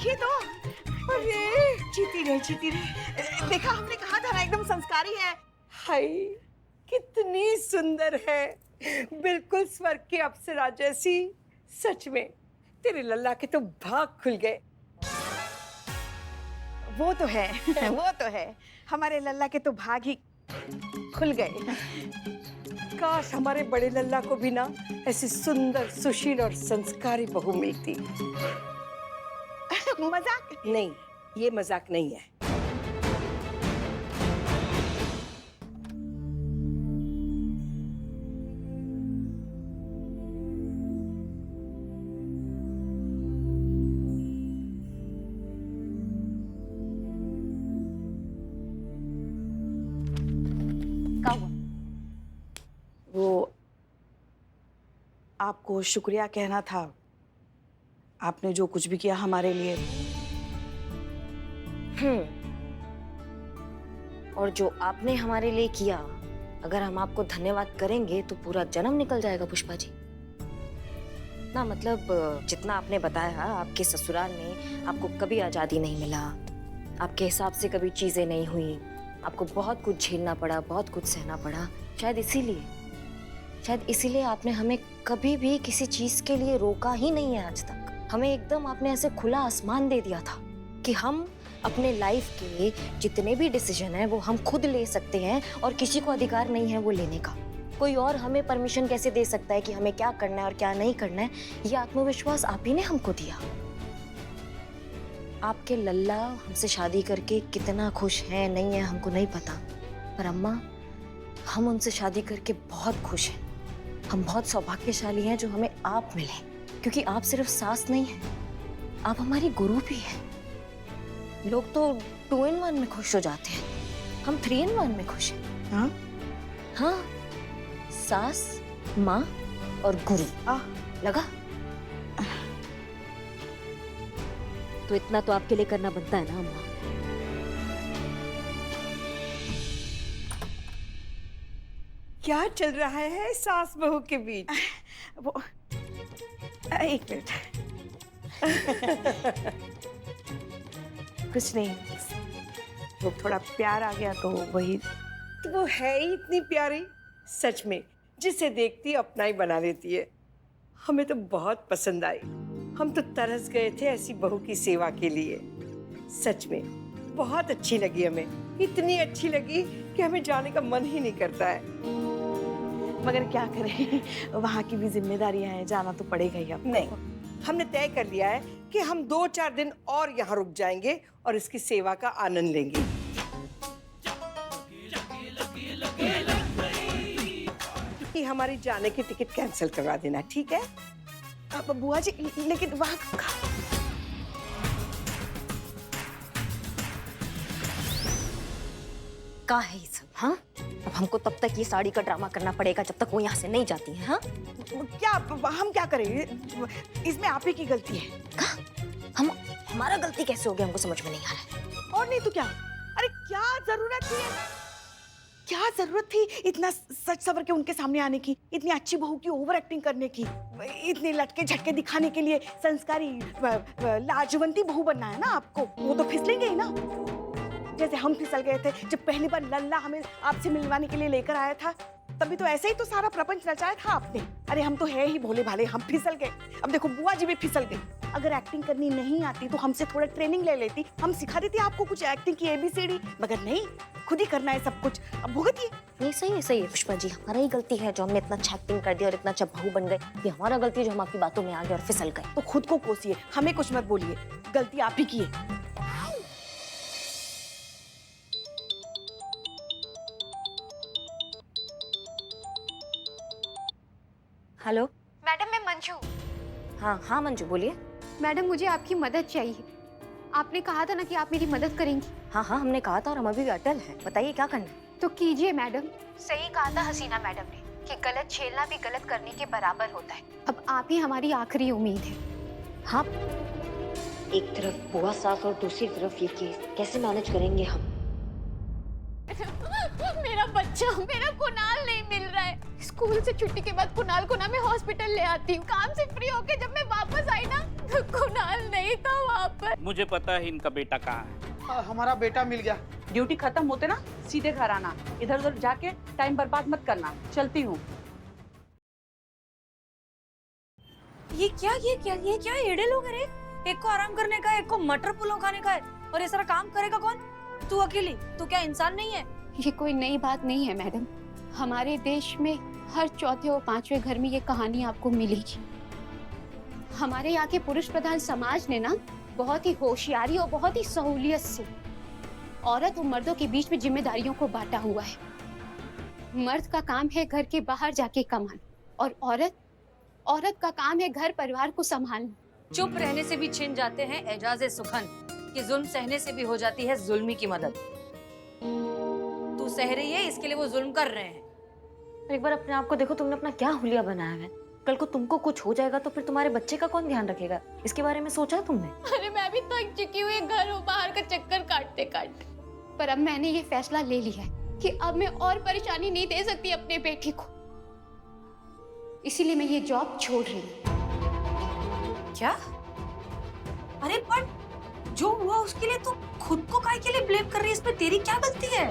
देखिए तो। अरे जीती रहे। देखा, हमने कहा था ना एकदम संस्कारी है। हाय कितनी सुंदर है, बिल्कुल स्वर्ग की अप्सरा जैसी। सच में तेरे लल्ला के तो भाग खुल गए। वो तो है वो तो है, हमारे लल्ला के तो भाग ही खुल गए। काश हमारे बड़े लल्ला को भी ना ऐसी सुंदर, सुशील और संस्कारी बहू मिलती। मजाक नहीं, ये मजाक नहीं है। क्या हुआ? वो आपको शुक्रिया कहना था, आपने जो कुछ भी किया हमारे लिए। और जो आपने हमारे लिए किया, अगर हम आपको धन्यवाद करेंगे तो पूरा जन्म निकल जाएगा पुष्पा जी। ना मतलब जितना आपने बताया, आपके ससुराल में आपको कभी आजादी नहीं मिला, आपके हिसाब से कभी चीजें नहीं हुई, आपको बहुत कुछ झेलना पड़ा, बहुत कुछ सहना पड़ा। शायद इसीलिए आपने हमें कभी भी किसी चीज के लिए रोका ही नहीं है आज तक। हमें एकदम आपने ऐसे खुला आसमान दे दिया था कि हम अपने लाइफ के जितने भी डिसीजन हैं वो हम खुद ले सकते हैं और किसी को अधिकार नहीं है वो लेने का। कोई और हमें परमिशन कैसे दे सकता है कि हमें क्या करना है और क्या नहीं करना है? ये आत्मविश्वास आप ही ने हमको दिया। आपके लल्ला हमसे शादी करके कितना खुश है नहीं है हमको नहीं पता, पर अम्मा हम उनसे शादी करके बहुत खुश हैं। हम बहुत सौभाग्यशाली हैं जो हमें आप मिले, क्योंकि आप सिर्फ सास नहीं हैं, आप हमारी गुरु भी हैं। लोग तो 2 in 1 में खुश हो जाते हैं, हम 3 in 1 में खुश हैं। हाँ हाँ, सास, माँ और गुरु। लगा? तो इतना तो आपके लिए करना बनता है ना अम्मा। क्या चल रहा है सास बहू के बीच? वो एक मिनट। कुछ नहीं, वो थोड़ा प्यार आ गया तो वही। तो वो है ही इतनी प्यारी, सच में जिसे देखती अपना ही बना लेती है। हमें तो बहुत पसंद आई, हम तो तरस गए थे ऐसी बहू की सेवा के लिए। सच में बहुत अच्छी लगी हमें, इतनी अच्छी लगी कि हमें जाने का मन ही नहीं करता है। मगर क्या करें, वहाँ की भी जिम्मेदारियां हैं, जाना तो पड़ेगा ही अब। नहीं, हमने तय कर लिया है कि हम 2-4 दिन और यहाँ रुक जाएंगे और इसकी सेवा का आनंद लेंगे। कि हमारी जाने की टिकट कैंसिल करवा देना, ठीक है? अब बुआ जी, लेकिन वहाँ का है ये सब? हाँ, अब हमको तब तक ये साड़ी का ड्रामा करना पड़ेगा जब तक वो यहाँ से नहीं जाती है। हाँ, क्या हम क्या करें, इसमें आप ही की गलती है। हमारा गलती कैसे हो गया हमको समझ में नहीं आ रहा है। और नहीं तो क्या? अरे क्या जरूरत थी इतना सच सवर के उनके सामने आने की, इतनी अच्छी बहू की ओवर एक्टिंग करने की, इतने लटके झटके दिखाने के लिए संस्कारी लाजवंती बहू बनना है ना आपको। वो तो फिसलेंगे ही ना, जैसे हम फिसल गए थे जब पहली बार लल्ला हमें आपसे मिलवाने के लिए लेकर आया था। तभी तो ऐसे ही तो सारा प्रपंच रचाया था आपने। अरे हम तो है ही भोले भाले, हम फिसल गए। अब देखो बुआ जी भी फिसल गई। अगर एक्टिंग करनी नहीं आती तो हमसे थोड़ा ट्रेनिंग ले लेती, हम सिखा देती आपको कुछ एक्टिंग की ABCD। मगर नहीं, खुद ही करना है सब कुछ। अब भुगतिए। नहीं, सही है पुष्पा जी, हमारा ही गलती है जो हमने इतना अच्छा एक्टिंग कर दिया और इतना अच्छा बहू बन गए। ये हमारा गलती है जो हम आपकी बातों में आ गए और फिसल गए। तो खुद को कोसिए, हमें कुछ मत बोलिए, गलती आप ही की है। हेलो मैडम, मैं मंजू। हाँ मंजू बोलिए। मैडम, मुझे आपकी मदद चाहिए। आपने कहा था ना कि आप मेरी मदद करेंगी। हाँ हमने कहा था और हम अभी भी अटल हैं। बताइए क्या करना है। तो कीजिए मैडम। सही कहा था हसीना मैडम ने कि गलत झेलना भी गलत करने के बराबर होता है। अब आप ही हमारी आखिरी उम्मीद है। हाँ, एक तरफ बुआ सास और दूसरी तरफ ये केस, कैसे मैनेज करेंगे हम? मेरा बच्चा, मेरा कुणाल नहीं मिल रहा है। स्कूल से छुट्टी के बाद कुणाल को ना मैं हॉस्पिटल ले आती हूँ। काम से फ्री होके जब मैं वापस आई ना तो कुणाल नहीं था वहाँ पर। मुझे पता है इनका बेटा कहाँ है। हमारा बेटा मिल गया। ड्यूटी खत्म होते ना सीधे घर आना, इधर उधर जाके टाइम बर्बाद मत करना। चलती हूँ। ये क्या एड़े लोग हैं रे? एक को आराम करने का है, एक को मटर पुलाव खाने का है, और ये सारा काम करेगा कौन? तू अकेली? तू क्या इंसान नहीं है? ये कोई नई बात नहीं है मैडम। हमारे देश में हर चौथे और पांचवें घर में ये कहानी आपको मिलेगी। हमारे यहाँ के पुरुष प्रधान समाज ने ना बहुत ही होशियारी और बहुत ही सहूलियत से औरत और मर्दों के बीच में जिम्मेदारियों को बांटा हुआ है। मर्द का काम है घर के बाहर जाके कमाना और औरत का काम है घर परिवार को संभालना। चुप रहने से भी छिन जाते हैं एजाज़े सुखन, कि जुल्म सहने से भी हो जाती है जुल्मी की मदद। तू सह रही है, इसके लिए वो जुल्म कर रहे हैं। एक बार अपने आप को देखो, तुमने अपना क्या हुलिया बनाया है। कल को तुमको कुछ हो जाएगा तो फिर तुम्हारे बच्चे का कौन ध्यान रखेगा? इसके बारे में सोचा तुमने? अरे मैं भी थक चुकी हूँ घर और बाहर का चक्कर काटते काटते। पर अब मैंने ये फैसला ले लिया है कि अब मैं और परेशानी नहीं दे सकती अपने बेटे को, इसीलिए मैं ये जॉब छोड़ रही हूँ। क्या? अरे पर जो हुआ उसके लिए तू खुद को काहे के लिए ब्लेम कर रही है? इसमें तेरी क्या गलती है?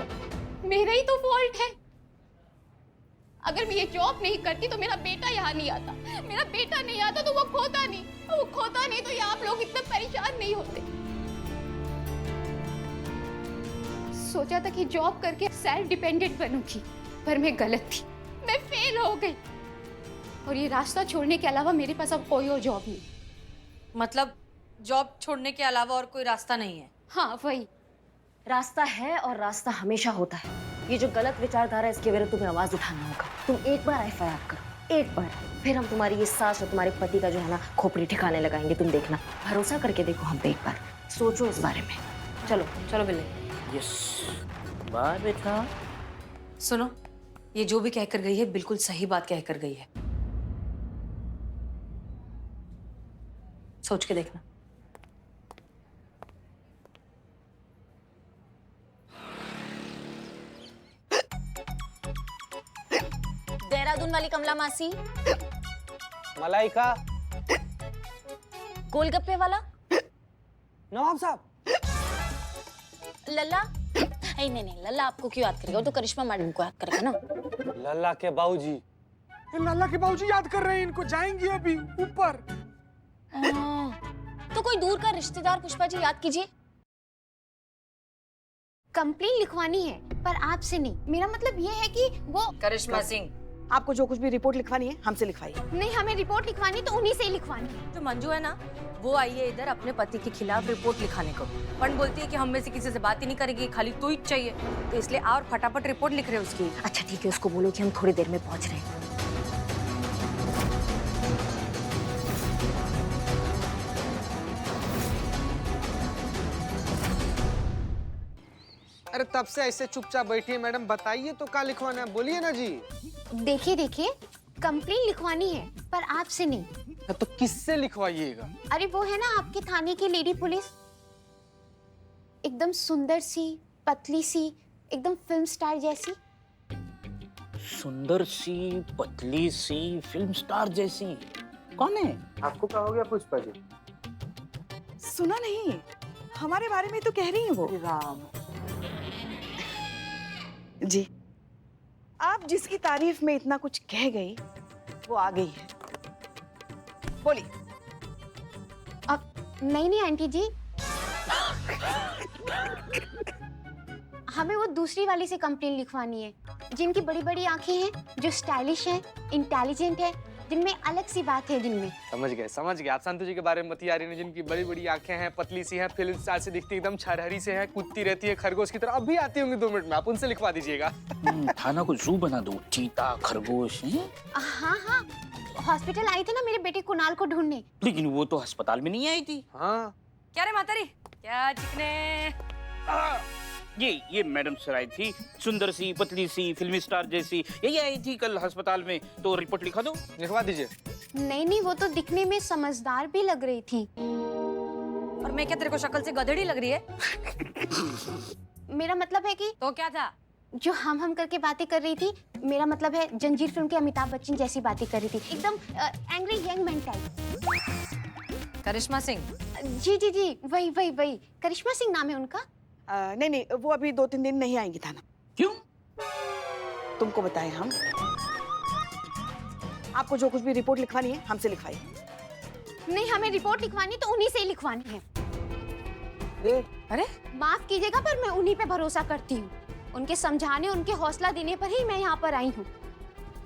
मेरा ही तो फॉल्ट है। अगर मैं ये जॉब नहीं करती तो मेरा बेटा यहाँ नहीं आता। मेरा बेटा नहीं आता तो वो खोता नहीं तो ये आप लोग इतने परेशान नहीं होते। सोचा था कि जॉब करके सेल्फ डिपेंडेंट बनूंगी, पर मैं गलत थी। मैं फेल हो गई और ये रास्ता छोड़ने के अलावा मेरे पास अब कोई और जॉब नहीं। मतलब जॉब छोड़ने के अलावा और कोई रास्ता नहीं है? हाँ वही रास्ता है, और रास्ता हमेशा होता है। ये जो गलत विचारधारा है इसके विरुद्ध तुम्हें आवाज उठाना होगा। तुम एक बार एफआईआर करो, एक बार, फिर हम तुम्हारी ये सास और तुम्हारे पति का जो है ना खोपड़ी ठिकाने लगाएंगे। तुम देखना, भरोसा करके देखो हम पे एक बार, सोचो इस बारे में। चलो चलो बिल्ले। यस, बाय बेटा। सुनो, ये जो भी कहकर गई है बिल्कुल सही बात कहकर गई है। सोच के देखना। देहरादून वाली कमला मासी, मलाइका, गोलगप्पे वाला नवाब साहब। लल्ला। नहीं, लल्ला आपको क्यों याद करेगा? वो तो करिश्मा मैडम को याद करेगा ना। लल्ला के बाबूजी। लल्ला के बाबूजी याद कर रहे हैं इनको, जाएंगे अभी ऊपर। तो कोई दूर का रिश्तेदार पुष्पा जी याद कीजिए। कंप्लेन लिखवानी है पर आपसे नहीं। मेरा मतलब ये है कि वो करिश्मा सिंह, आपको जो कुछ भी रिपोर्ट लिखवानी है हमसे लिखवाइए। नहीं, हमें रिपोर्ट लिखवानी तो उन्हीं से ही लिखवानी है। जो मंजू है ना, वो आई है इधर अपने पति के खिलाफ रिपोर्ट लिखाने को। पण बोलती है कि हम में से किसी से बात ही नहीं करेगी, खाली तू ही चाहिए, तो इसलिए और फटाफट रिपोर्ट लिख रहे हैं उसकी। अच्छा ठीक है, उसको बोलो कि हम थोड़ी देर में पहुंच रहे हैं। अरे तब से ऐसे चुपचाप बैठी है मैडम, बताइए तो क्या लिखवाना है, बोलिए ना जी। देखिए, कंप्लेन लिखवानी है पर आपसे नहीं। तो किससे लिखवाइएगा? अरे वो है ना आपके थाने की लेडी पुलिस, एकदम सुंदर सी, पतली सी, एकदम फिल्म स्टार जैसी। सुंदर सी, पतली सी, फिल्म स्टार जैसी? कौन है? आपको क्या हो गया पुष्पा जी? सुना नहीं, हमारे बारे में तो कह रही है वो। राम जी, आप जिसकी तारीफ में इतना कुछ कह गई वो आ गई है। बोलिए। अब नहीं आंटी जी, हमें वो दूसरी वाली से कंप्लेन लिखवानी है, जिनकी बड़ी बड़ी आंखें हैं, जो स्टाइलिश है, इंटेलिजेंट है, जिनमें अलग सी बात है, जिनमें। समझ गए। आप संतु जी के बारे में बता रही हैं, जिनकी बड़ी बड़ी आंखें हैं, पतली सी हैं, फिल्म स्टार से दिखती एकदम छरहरी से है, कूदती रहती है खरगोश की तरह। अभी आती होंगी 2 मिनट में, आप उनसे लिखवा दीजिएगा। थाना को जू बना दो, चीता, खरगोश हैं? हाँ, हॉस्पिटल आई थी ना मेरे बेटे कुणाल को ढूंढने। लेकिन वो तो अस्पताल में नहीं आई थी। हाँ, क्या रे मातारी, क्या चिकने? ये मैडम सर आई थी, सुंदर सी, पतली सी, फिल्मी स्टार जैसी, यही आई थी कल अस्पताल में। तो रिपोर्ट लिखा दो। लिखवा दीजिए। नहीं, वो तो दिखने में समझदार भी लग रही थी। और मैं क्या तेरे को शक्ल से गधेड़ी लग रही है? मेरा मतलब है कि तो क्या था? जो हम करके बातें कर रही थी, मेरा मतलब है जंजीर फिल्म के अमिताभ बच्चन जैसी बातें कर रही थी, एकदम एंग्री यंग मैन टाइप। करिश्मा सिंह, जी जी जी, वही वही वही, करिश्मा सिंह नाम है उनका। नहीं नहीं, वो अभी 2-3 दिन नहीं आएंगी थाना। क्यों? तुमको बताएं हम। आपको जो कुछ भी रिपोर्ट लिखवानी है हमसे लिखवाइए। नहीं, हमें रिपोर्ट लिखवानी तो उन्हीं से ही लिखवानी है। अरे माफ कीजिएगा पर मैं उन्हीं पे भरोसा करती हूँ। उनके समझाने, उनके हौसला देने पर ही मैं यहाँ पर आई हूँ।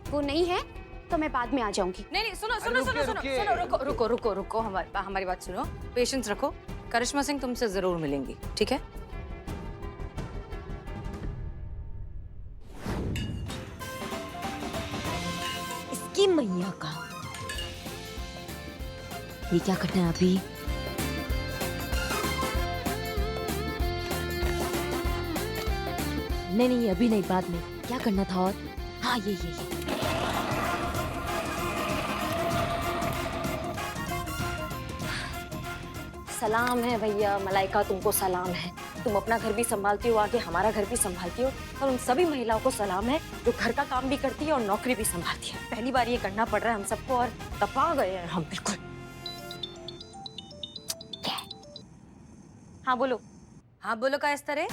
वो नहीं है तो मैं बाद में आ जाऊंगी। नहीं नहीं, सुनो सुनो सुनो सुनो सुनो, रुको रुको रुको रुको, हमारी बात सुनो, पेशेंस रखो। करिश्मा सिंह तुमसे जरूर मिलेंगी, ठीक है? इसकी मैया का ये क्या करना है अभी? नहीं, अभी नहीं, बाद में। क्या करना था? और हाँ, ये सलाम है भैया, मलाइका तुमको सलाम है। तुम अपना घर भी संभालती हो, आगे हमारा घर भी संभालती हो, और उन सभी महिलाओं को सलाम है जो घर का काम भी करती है और नौकरी भी संभालती है। पहली बार ये करना पड़ रहा है हम सबको, और तपा गए हैं हम बिल्कुल। हाँ बोलो। हाँ बोलो, का इस तरह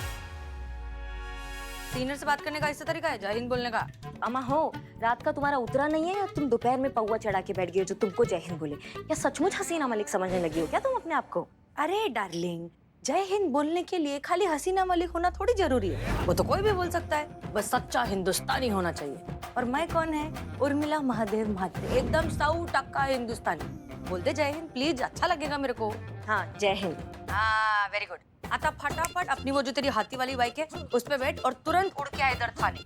सीनियर से बात करने का इस तरीका है? जय हिंद बोलने का? अमा हो, रात का तुम्हारा उतरा नहीं है, या तुम दोपहर में पौवा चढ़ा के बैठ गए जो तुमको जय हिंद बोले? या सचमुच हसीना मलिक समझने लगी हो क्या तुम अपने आप को? अरे डार्लिंग, जय हिंद बोलने के लिए खाली हसीना मलिक होना थोड़ी जरूरी है। वो तो कोई भी बोल सकता है, बस सच्चा हिंदुस्तानी होना चाहिए। और मैं कौन है? उर्मिला महादेव महात्रे, एकदम 100% हिंदुस्तानी। बोल दे जय हिंद प्लीज, अच्छा लगेगा मेरे को। हाँ, जय हिंद। हाँ, वेरी गुड। आता फटाफट अपनी वो जो तेरी हाथी वाली बाइक है उस पे बैठ और तुरंत उड़ के आ इधर थाने।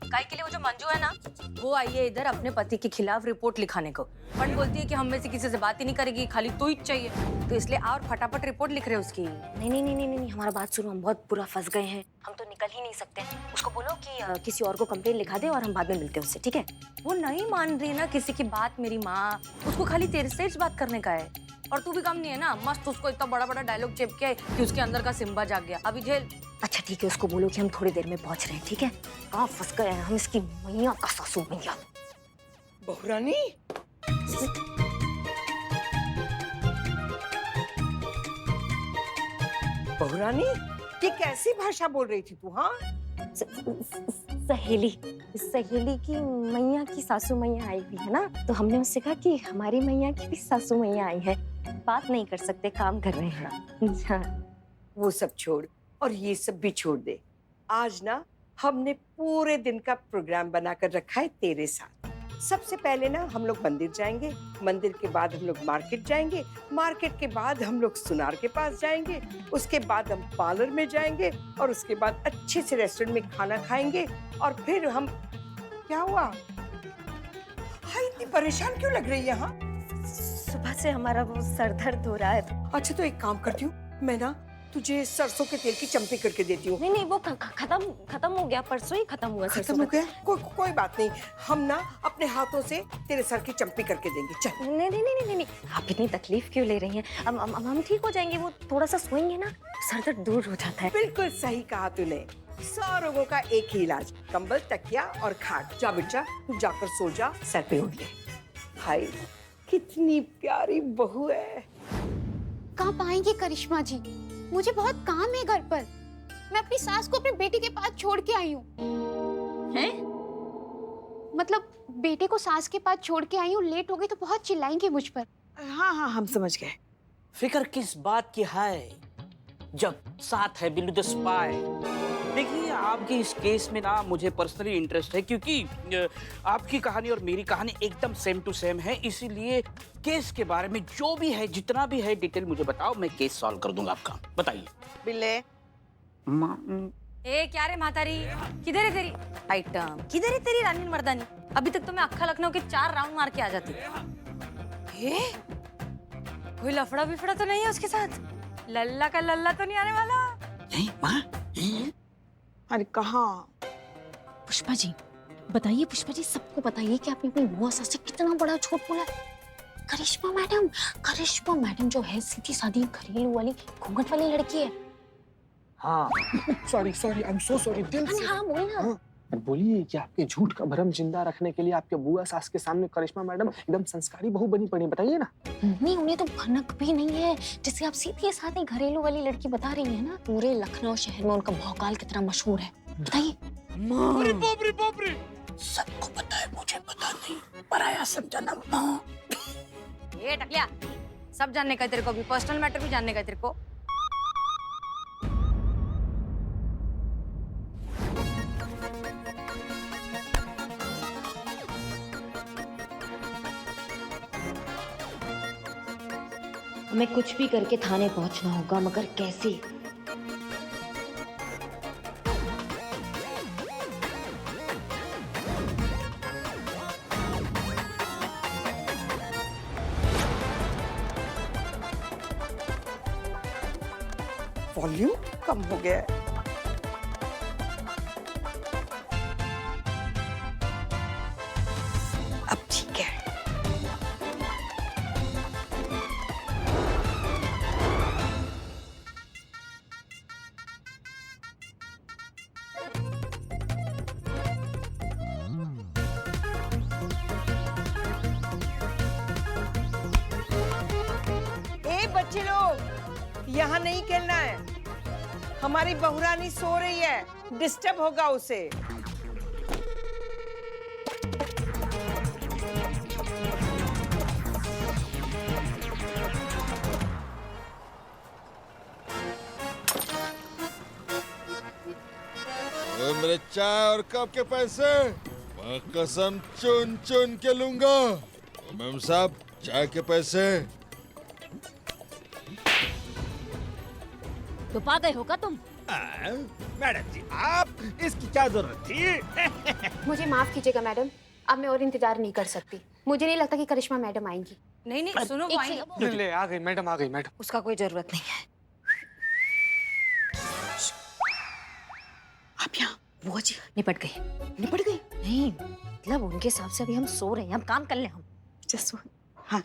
काय के लिए? वो जो मंजू है ना, वो आई है इधर अपने पति के खिलाफ रिपोर्ट लिखाने को। पण बोलती है कि हम में से किसी से बात ही नहीं करेगी, खाली तू ही चाहिए, तो इसलिए और फटाफट रिपोर्ट लिख रहे उसकी। नहीं, हमारा बात सुनो, हम बहुत बुरा फंस गए हैं, हम तो निकल ही नहीं सकते। उसको बोलो कि किसी और को कंप्लेन लिखा दे और हम बाद में मिलते हैं उससे, ठीक है? वो नहीं मान रही ना किसी की बात मेरी माँ, उसको खाली तेरे से ही बात करने का है। और तू भी कम नहीं है ना, मस्त उसको इतना बड़ा बड़ा डायलॉग चिपके कि उसके अंदर का सिम्बा जाग गया। अभी झेल। अच्छा ठीक है, उसको बोलो कि हम थोड़ी देर में पहुंच रहे हैं, ठीक है? कहाँ फंस गए हैं हम, इसकी मैया का सासू मैया। बहुरानी, बहुरानी, ये कैसी भाषा बोल रही थी तू? हाँ, सहेली की मैया की सासू मैया आई हुई है ना, तो हमने उससे कहा कि हमारी मैया की भी सासू मैया आई है, बात नहीं कर सकते, काम कर रहे हैं। वो सब छोड़ और ये सब भी छोड़ दे। आज ना हमने पूरे दिन का प्रोग्राम बनाकर रखा है तेरे साथ। सबसे पहले ना हम लोग मंदिर जाएंगे, मंदिर के बाद हम लोग मार्केट जाएंगे, मार्केट के बाद हम लोग सुनार के पास जाएंगे, उसके बाद हम पार्लर में जाएंगे, और उसके बाद अच्छे से रेस्टोरेंट में खाना खाएंगे, और फिर हम... क्या हुआ? हाँ, इतनी परेशान क्यों लग रही है? हाँ, सुबह से हमारा वो सर दर्द हो रहा है। अच्छा तो एक काम करती हूँ, मैं ना तुझे सरसों के तेल की चम्पी करके देती हूँ। नहीं, वो खत्म हो गया, परसों ही खत्म हुआ। खत्म हो गया? कोई बात नहीं, हम ना अपने हाथों से तेरे सर की चम्पी करके देंगे। चल। नहीं, आप इतनी तकलीफ क्यों ले रही हैं? हम ठीक हो जाएंगे, वो थोड़ा सा सोएंगे ना, सर दर्द दूर हो जाता है। बिल्कुल सही कहा तूने। 100 रोगों का एक ही इलाज, कंबल, तकिया और खाट। जा बेटा, तू जाकर सो जा, सर पे ओढ़ ले। हाय, कितनी प्यारी बहू है। कहाँ पाएंगे करिश्मा जी? मुझे बहुत काम है घर पर। मैं अपनी सास को अपने बेटे के पास छोड़ के आई हूँ। हैं? मतलब बेटे को सास के पास छोड़ के आई हूँ, लेट हो गई तो बहुत चिल्लाएंगे मुझ पर। हाँ, हम समझ गए। फिक्र किस बात की है जब साथ है बिल्लू द स्पाई। देखिए, आपके इस केस में ना मुझे पर्सनली इंटरेस्ट है, क्योंकि आपकी कहानी और मेरी कहानी एकदम सेम टू सेम है। इसीलिए केस के बारे में जो भी है, जितना भी है, डिटेल मुझे बताओ, मैं केस सॉल्व कर दूंगा आपका। बताइए। बिल्ले। ए क्या रे मातारी, किधर है तेरी आइटम? किधर है तेरी रानी मर्दानी? अभी तक तो मैं अक्खा लखनऊ के 4 राउंड मार के आ जाती। कोई लफड़ा बिफड़ा तो नहीं है उसके साथ? लल्ला का लल्ला तो नहीं आने वाला? नहीं माँ। अरे कहाँ? पुष्पा जी बताइए, पुष्पा जी सबको बताइए कि आपने अपनी बुआ सास से कितना बड़ा झूठ बोला। करिश्मा मैडम जो है सीधी सादी घरेलू वाली घूंघट वाली लड़की है। हाँ sorry sorry I am so sorry दिल से। हाँ बोल ना। और बोलिए कि आपके झूठ का भरम जिंदा रखने के लिए आपके बुआ सास के सामने करिश्मा मैडम एकदम संस्कारी बहू बनी पड़ी, बताइए ना। नहीं, उन्हें तो भनक भी नहीं है। जैसे आप सीधी साधी घरेलू वाली लड़की बता रही है ना, पूरे लखनऊ शहर में उनका भौकाल कितना मशहूर है, बताइए। अरे बाप रे बाप रे, सबको पता है, मुझे पता नहीं, पराया समझा ना। ये टकलिया, सब जानने का है तेरे को, भी पर्सनल मैटर भी जानने का है तेरे को। हमें कुछ भी करके थाने पहुंचना होगा, मगर कैसे? वॉल्यूम कम हो गया है। अब ठीक है। ए बच्चे लोग, यहाँ नहीं खेलना है। हमारी बहुरानी सो रही है, डिस्टर्ब होगा उसे। मेरे चाय और कप के पैसे मैं कसम चुन चुन के लूंगा। मैम साहब, चाय के पैसे। तो पा गए होगा तुम? मैडम जी, आप इसकी क्या जरूरत थी? मुझे माफ कीजिएगा मैडम, अब मैं और इंतजार नहीं कर सकती। मुझे नहीं लगता कि करिश्मा मैडम आएंगी। नहीं नहीं सुनो, वो आएंगे। ले आ गई मैडम, आ गई मैडम। उसका कोई जरूरत नहीं है। आप यहाँ बुआ जी निपट गई। निपट गई? नहीं, मतलब उनके हिसाब से अभी हम सो रहे हैं, हम काम कर ले हम। जस्ट हाँ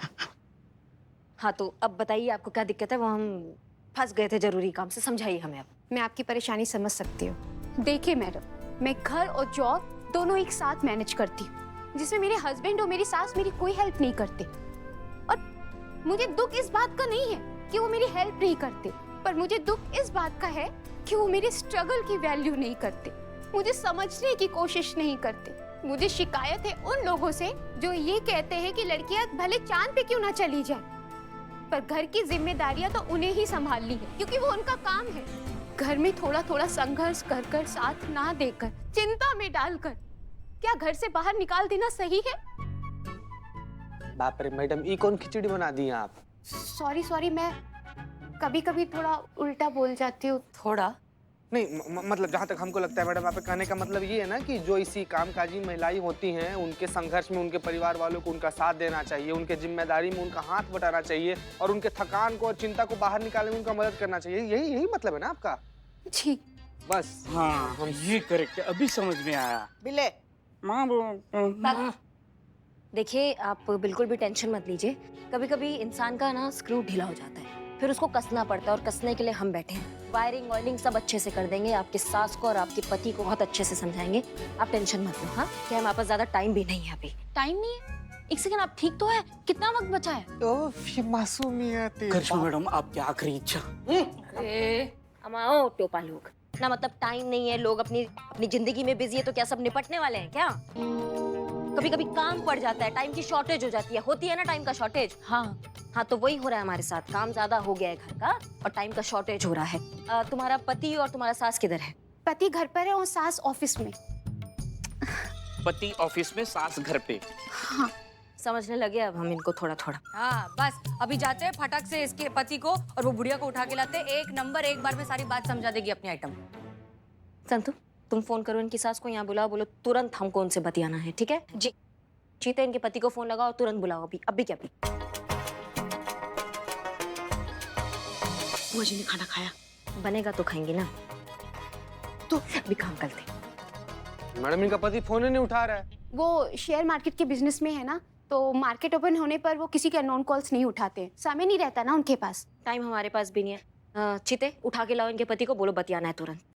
हाँ, तो अब बताइए आपको क्या दिक्कत है? वो हम फंस गए थे जरूरी काम से, समझाइए हमें अब। मैं आपकी परेशानी समझ सकती हूँ। देखिए मैडम, मैं घर और जॉब दोनों एक साथ मैनेज करती हूँ, जिसमें मेरे हस्बैंड और मेरी सास मेरी कोई हेल्प नहीं करते। और मुझे दुख इस बात का नहीं है कि वो मेरी हेल्प नहीं करते, पर मुझे दुख इस बात का है कि वो मेरे स्ट्रगल की वैल्यू नहीं करते, मुझे समझने की कोशिश नहीं करते। मुझे शिकायत है उन लोगों से जो ये कहते हैं कि लड़कियां भले चांद पे क्यों ना चली जाए, पर घर की जिम्मेदारियां तो उन्हें ही संभालनी है, क्योंकि वो उनका काम है। घर में थोड़ा थोड़ा संघर्ष कर कर, साथ ना देकर, चिंता में डालकर क्या घर से बाहर निकाल देना सही है? बाप रे मैडम, ये कौन खिचड़ी बना दी हैं आप? सॉरी, मैं कभी कभी थोड़ा उल्टा बोल जाती हूँ। थोड़ा नहीं मतलब जहाँ तक हमको लगता है मैडम, आपके कहने का मतलब ये है ना कि जो इसी कामकाजी महिलाएं होती हैं, उनके संघर्ष में उनके परिवार वालों को उनका साथ देना चाहिए, उनके जिम्मेदारी में उनका हाथ बटाना चाहिए और उनके थकान को और चिंता को बाहर निकालने में उनका मदद करना चाहिए। यही मतलब है ना आपका? जी बस हाँ, हम ये करेक्ट है, अभी समझ में आया। बिले माँ देखिए, आप बिल्कुल भी टेंशन मत लीजिए। कभी कभी इंसान का ना स्क्रू ढीला हो जाता है, फिर उसको कसना पड़ता है, और कसने के लिए हम बैठे हैं। वायरिंग सब अच्छे से कर देंगे, आपके सास को और आपके पति को बहुत अच्छे से समझाएंगे। आप टेंशन मत लो। हाँ, क्या हमारे पास ज्यादा टाइम भी नहीं है अभी। टाइम नहीं है? एक सेकंड, आप ठीक तो है? कितना वक्त बचा है? ये मासूमियत है। करिश्मा मैडम, आपकी आखिरी इच्छा। अमाओ टोपा लोग ना, मतलब टाइम नहीं है, लोग अपनी अपनी जिंदगी में बिजी है, तो क्या सब निपटने वाले हैं क्या? कभी कभी काम पड़ जाता है, टाइम की शॉर्टेज हो जाती है, होती है ना टाइम का शॉर्टेज। हाँ, तो वही हो रहा है हमारे साथ। काम ज्यादा हो गया है घर का और टाइम का शॉर्टेज हो रहा है। तुम्हारा पति और तुम्हारा सास किधर है? पति घर पर है और सास ऑफिस में। पति ऑफिस में, सास घर पे। हाँ, समझने लगे अब हम इनको थोड़ा थोड़ा। हाँ बस अभी जाते हैं फटाक से इसके पति को और वो बुढ़िया को उठा के लाते हैं। एक नंबर, एक बार में सारी बात समझा देगी अपनी आइटम। संतु, तुम फोन करो इनकी सास को, यहाँ बुलाओ, बोलो तुरंत हमको उनसे बतियाना है, ठीक है? जी चीते, इनके पति को फोन लगाओ, तुरंत बुलाओ अभी क्या अभी। बुआ जी ने खाना खाया? बनेगा तो खाएंगे ना, तो अभी काम करते। मैडम, इनका पति फोन ही नहीं उठा रहा है। वो शेयर मार्केट के बिजनेस में है ना, तो मार्केट ओपन होने पर वो किसी के अननोन कॉल्स नहीं उठाते। समय नहीं रहता ना उनके पास। टाइम हमारे पास भी नहीं है, चिते उठा के लाओ इनके पति को, बोलो बतियाना है तुरंत।